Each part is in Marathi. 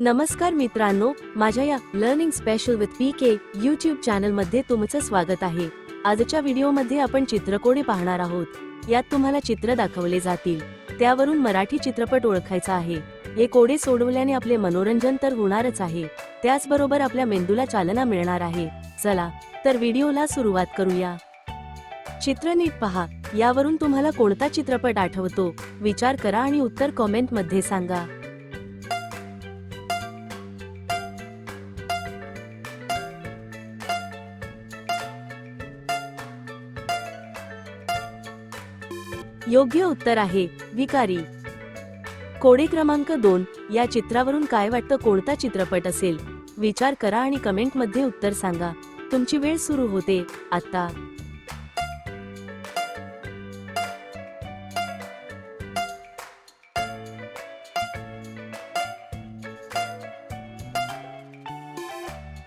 नमस्कार मित्रांनो, माझ्या या learning special with PK YouTube चॅनलमध्ये तुमचं स्वागत आहे। आजच्या व्हिडिओमध्ये आपण चित्रकोडे पाहणार आहोत। यात तुम्हाला चित्र दाखवले जातील, त्यावरून मराठी चित्रपट ओळखायचा आहे। हे कोडे सोडवल्याने आपले मनोरंजन तर होणारच आहे, त्याचबरोबर आपल्या मेंदूला चालना मिळणार आहे। चला तर व्हिडिओला सुरुवात करूया। चित्र नीट पहा, यावरून तुम्हाला कोणता चित्रपट आठवतो? विचार करा आणि उत्तर कमेंट मध्ये सांगा। योग्य उत्तर आहे भिकारी। कोडे क्रमांक 2, या चित्रावरून काय वाटतं कोणता चित्रपट असेल? विचार करा आणि कमेंट मध्ये उत्तर सांगा। तुमची वेळ सुरू होते आता।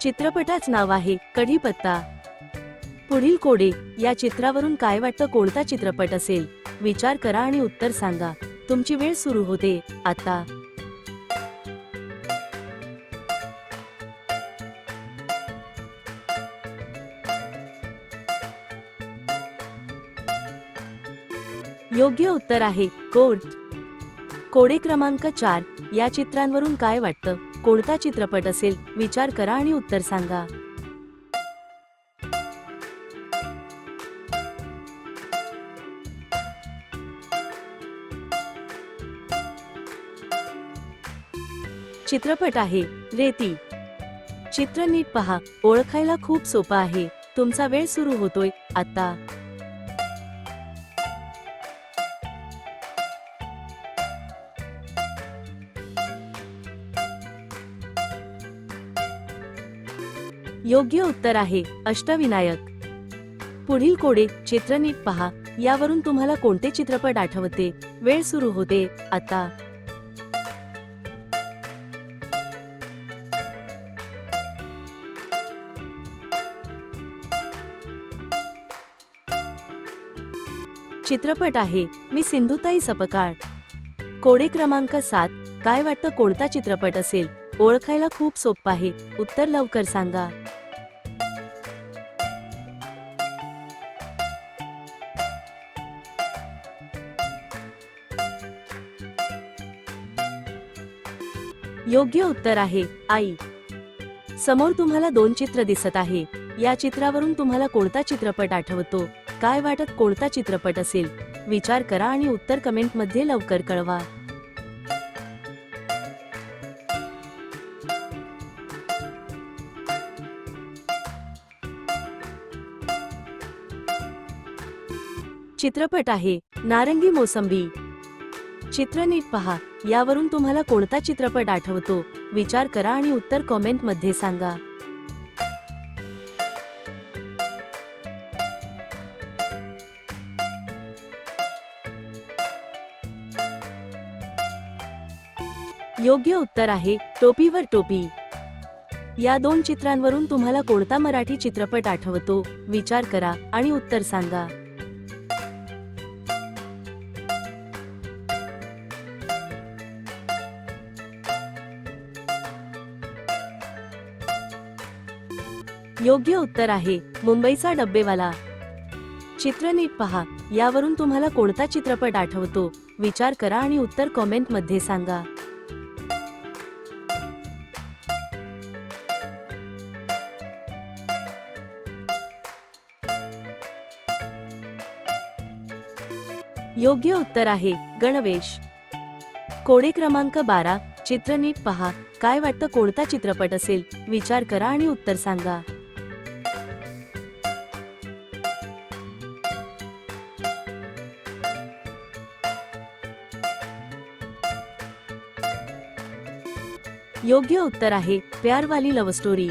चित्रपटाचं नाव आहे कढीपत्ता। पुढील कोडे, या चित्रावरून काय वाटतं कोणता चित्रपट असेल? विचार करा आणि उत्तर सांगा। तुमची वेळ सुरू होते आता। योग्य उत्तर आहे कोड। कोडे क्रमांक 4, या चित्रांवरून काय वाटतं कोणता चित्रपट असेल? विचार करा आणि उत्तर सांगा। चित्रपट आहे रेती। चित्र नीट पहा, ओळखायला खूप सोपं आहे। तुमचा वेळ सुरू होतोय आता। योग्य उत्तर आहे अष्टविनायक। पुढील कोडे, चित्र नीट पहा, यावरून तुम्हाला कोणते चित्रपट आठवते? वेळ सुरू होते आता। चित्रपट आहे मी सिंधुताई सपकाळ। कोडे क्रमांक 7, काय वाटतं कोणता चित्रपट असेल? ओळखायला खूप सोपं आहे, उत्तर लवकर सांगा। योग्य उत्तर आहे आई। समोर तुम्हाला 2 चित्र दिसत आहे। या चित्रावरून तुम्हाला कोणता चित्रपट आठवतो? काय वाटत कोणता चित्रपट असेल? विचार करा आणि उत्तर कमेंट मध्ये लवकर कळवा। चित्रपट आहे नारंगी मोसंबी। चित्र नीट पहा, यावरून तुम्हाला कोणता चित्रपट आठवतो? विचार करा आणि उत्तर कमेंट मध्ये सांगा। योग्य उत्तर आहे टोपीवर टोपी। या 2 चित्रांवरून तुम्हाला कोणता मराठी चित्रपट आठवतो? विचार करा आणि उत्तर सांगा। योग्य उत्तर आहे मुंबईचा डब्बेवाला। चित्र नीट पहा, यावरून तुम्हाला कोणता चित्रपट आठवतो? विचार करा आणि उत्तर कमेंट मध्ये सांगा। योग्य उत्तर आहे गणवेश। कोडे क्रमांक 12, चित्र नीट पहा, काय वाटतं कोणता चित्रपट असेल? विचार करा आणि उत्तर सांगा। योग्य उत्तर आहे प्यार वाली लव्ह स्टोरी।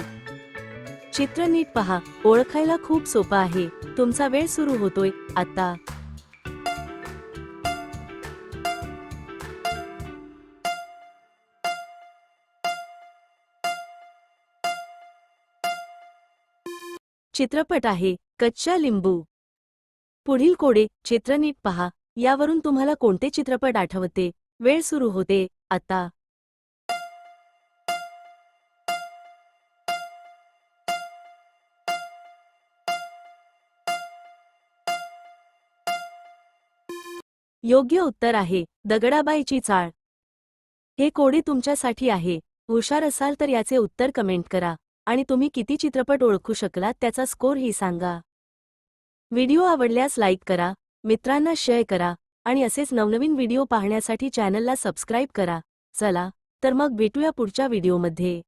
चित्र नीट पहा, ओळखायला खूप सोपं आहे। तुमचा वेळ सुरू होतोय आता। चित्रपट आहे कच्चा लिंबू। पुढील कोडे, चित्र नीट पहा, यावरून तुम्हाला कोणते चित्रपट आठवते? वेळ सुरू होते आता। योग्य उत्तर आहे दगडाबाईची चाळ. हे कोडे तुमच्यासाठी आहे. हुशार असाल तर याचे उत्तर कमेंट करा आणि तुम्ही किती चित्रपट ओळखू शकलात त्याचा स्कोर ही सांगा. व्हिडिओ आवडल्यास लाईक करा, मित्रांना शेअर करा आणि असेच नवनवीन व्हिडिओ पाहण्यासाठी चॅनलला सबस्क्राईब करा. चला तर मग भेटूया पुढच्या व्हिडिओमध्ये.